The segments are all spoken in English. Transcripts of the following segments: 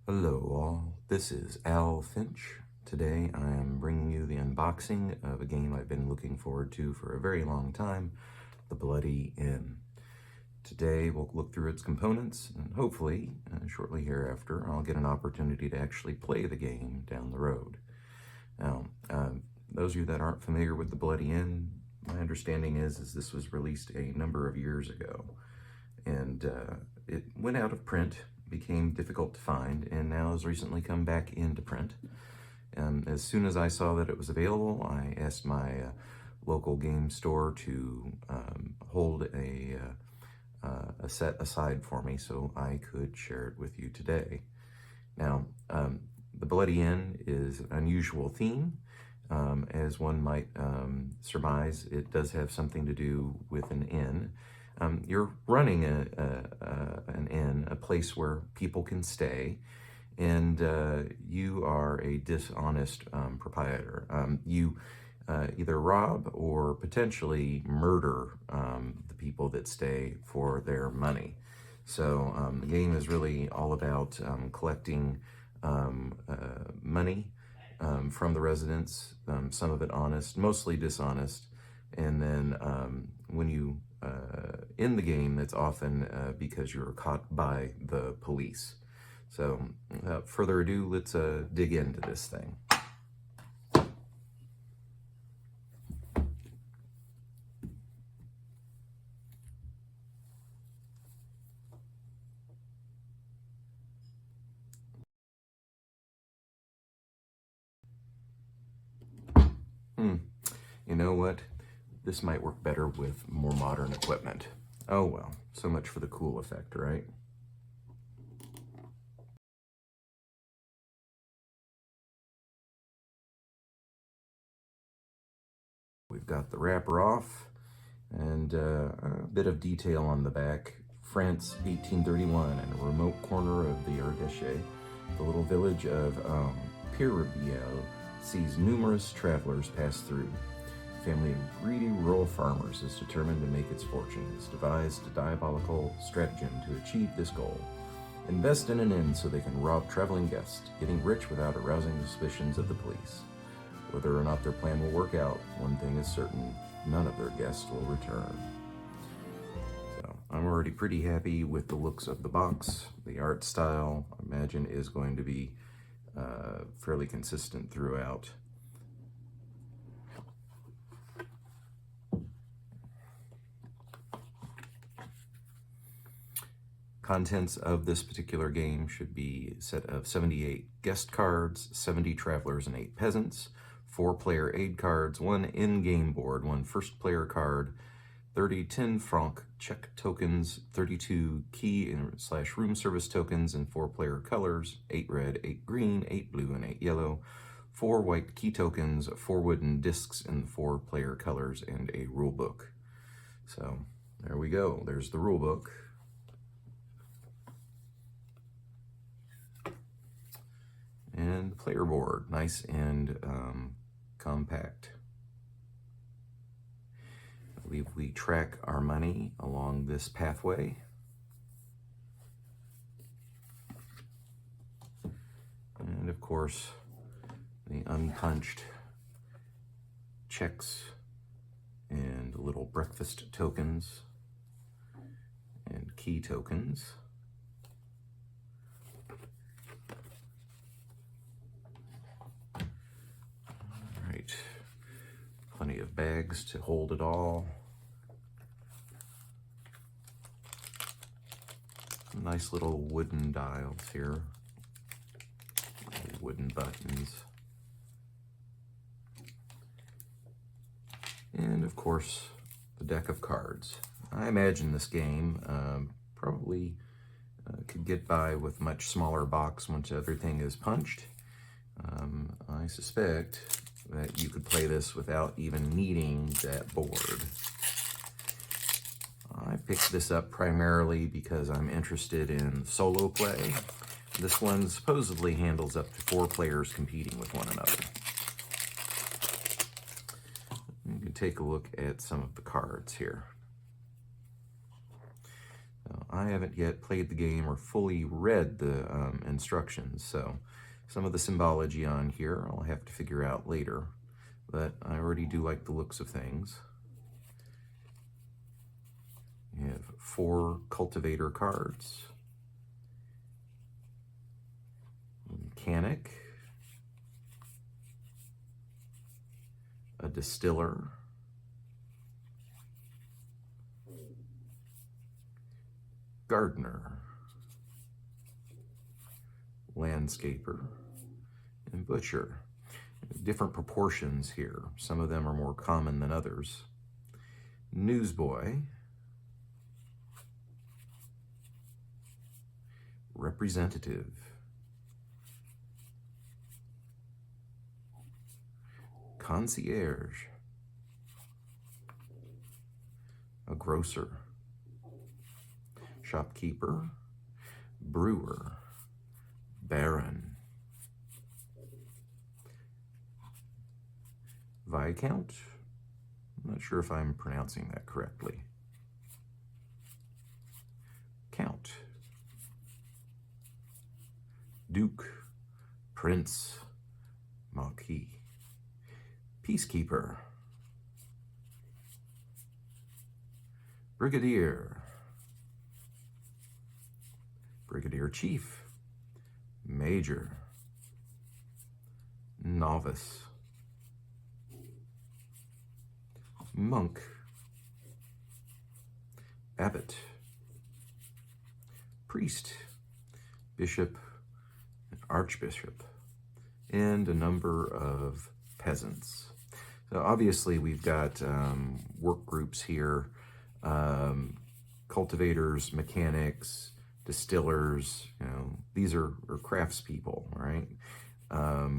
Hello all, this is Al Finch. Today I am bringing you the unboxing of a game I've been looking forward to for a very long time, The Bloody Inn. Today we'll look through its components and hopefully, shortly hereafter, I'll get an opportunity to actually play the game down the road. Now, those of you that aren't familiar with The Bloody Inn, my understanding is this was released a number of years ago, and it went out of print, became difficult to find, and now has recently come back into print. As soon as I saw that it was available, I asked my local game store to hold a set aside for me so I could share it with you today. Now, The Bloody Inn is an unusual theme. As one might surmise, it does have something to do with an inn. You're running an inn, a place where people can stay, and you are a dishonest proprietor. You either rob or potentially murder the people that stay for their money. So the game is really all about collecting money from the residents, some of it honest, mostly dishonest, and then when you in the game, it's often because you're caught by the police. So without further ado, let's dig into this thing. You know what? This might work better with more modern equipment. Oh well, so much for the cool effect, right? We've got the wrapper off, and a bit of detail on the back. France, 1831, in a remote corner of the Ardèche, the little village of Parisian sees numerous travelers pass through. A family of greedy rural farmers is determined to make its fortune. It's devised a diabolical stratagem to achieve this goal. Invest in an inn so they can rob traveling guests, getting rich without arousing the suspicions of the police. Whether or not their plan will work out, one thing is certain: none of their guests will return. So I'm already pretty happy with the looks of the box. The art style, I imagine, is going to be fairly consistent throughout. Contents of this particular game should be a set of 78 guest cards, 70 travelers and 8 peasants, 4 player aid cards, 1 in-game board, 1 first player card, 30 10 franc check tokens, 32 key/room service tokens in 4 player colors, 8 red, 8 green, 8 blue, and 8 yellow, 4 white key tokens, 4 wooden discs in 4 player colors, and a rule book. So there we go. There's the rule book. And the player board, nice and compact. I believe we track our money along this pathway. And of course, the unpunched checks and little breakfast tokens and key tokens. Plenty of bags to hold it all. Nice little wooden dials here, wooden buttons. And of course, the deck of cards. I imagine this game probably could get by with much smaller box once everything is punched. I suspect that you could play this without even needing that board. I picked this up primarily because I'm interested in solo play. This one supposedly handles up to 4 players competing with one another. You can take a look at some of the cards here. So I haven't yet played the game or fully read the instructions, so some of the symbology on here I'll have to figure out later, but I already do like the looks of things. You have 4 cultivator cards, mechanic, a distiller, gardener, landscaper, and butcher. Different proportions here. Some of them are more common than others. Newsboy, representative, concierge, a grocer, shopkeeper, brewer, baron, viscount. I'm not sure if I'm pronouncing that correctly. Count, duke, prince, marquis, peacekeeper, brigadier, brigadier chief, major, novice, monk, abbot, priest, bishop, archbishop, and a number of peasants. So obviously we've got work groups here, cultivators, mechanics, distillers, these are craftspeople, right?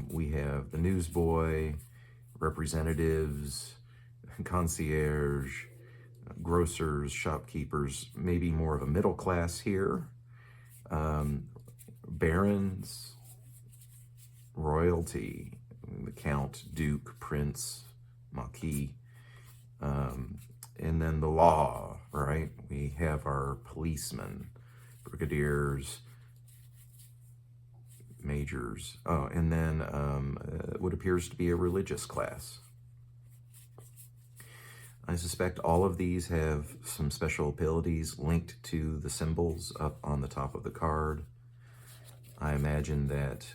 We have the newsboy, representatives, concierge, grocers, shopkeepers, maybe more of a middle class here, barons, royalty, the count, duke, prince, marquis, and then the law, right? We have our policemen, brigadiers, majors, and then what appears to be a religious class. I suspect all of these have some special abilities linked to the symbols up on the top of the card. I imagine that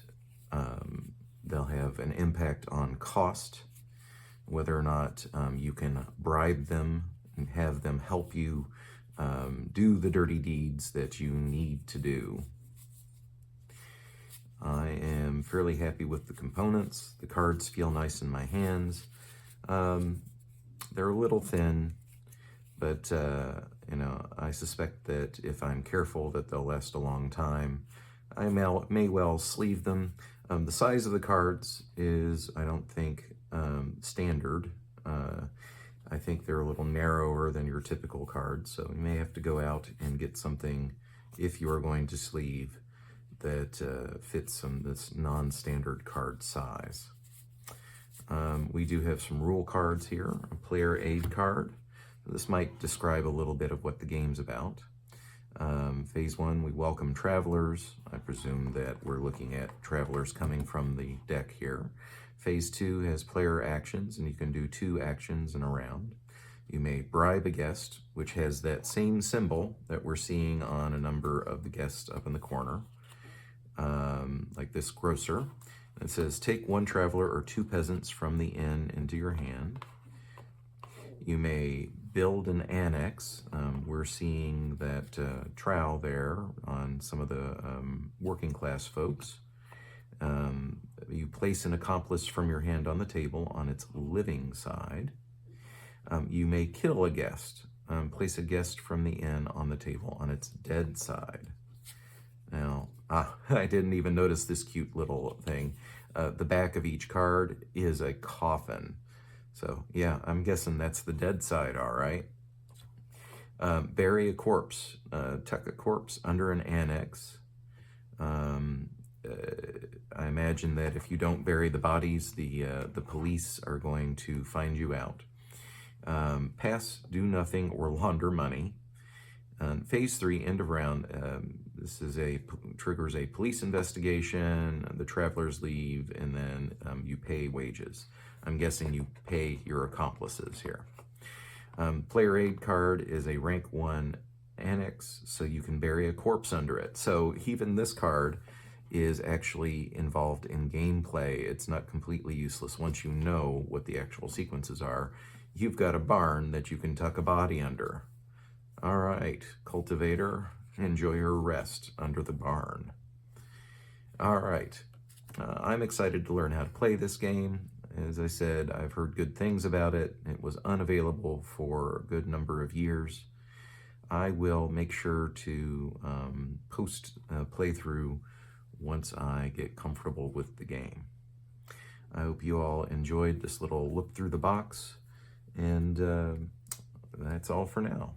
they'll have an impact on cost, whether or not you can bribe them and have them help you do the dirty deeds that you need to do. I am fairly happy with the components. The cards feel nice in my hands. They're a little thin, but I suspect that if I'm careful that they'll last a long time. I may well sleeve them. The size of the cards is, I don't think, standard. I think they're a little narrower than your typical cards, so you may have to go out and get something, if you are going to sleeve, that fits this non-standard card size. We do have some rule cards here, a player aid card. This might describe a little bit of what the game's about. Phase 1, we welcome travelers. I presume that we're looking at travelers coming from the deck here. Phase 2 has player actions, and you can do 2 actions in a round. You may bribe a guest, which has that same symbol that we're seeing on a number of the guests up in the corner, like this grocer. It says, take 1 traveler or 2 peasants from the inn into your hand. You may build an annex. We're seeing that trowel there on some of the working class folks. You place an accomplice from your hand on the table on its living side. You may kill a guest. Place a guest from the inn on the table on its dead side. Now, I didn't even notice this cute little thing. The back of each card is a coffin. So, yeah, I'm guessing that's the dead side, all right. Bury a corpse. Tuck a corpse under an annex. I imagine that if you don't bury the bodies, the police are going to find you out. Pass, do nothing, or launder money. Phase 3, end of round. This is triggers a police investigation. The travelers leave, and then you pay wages. I'm guessing you pay your accomplices here. Player aid card is a rank 1 annex, so you can bury a corpse under it. So even this card is actually involved in gameplay. It's not completely useless. Once you know what the actual sequences are, you've got a barn that you can tuck a body under. All right, cultivator, enjoy your rest under the barn. All right, I'm excited to learn how to play this game. As I said, I've heard good things about it. It was unavailable for a good number of years. I will make sure to post a playthrough once I get comfortable with the game. I hope you all enjoyed this little look through the box, and that's all for now.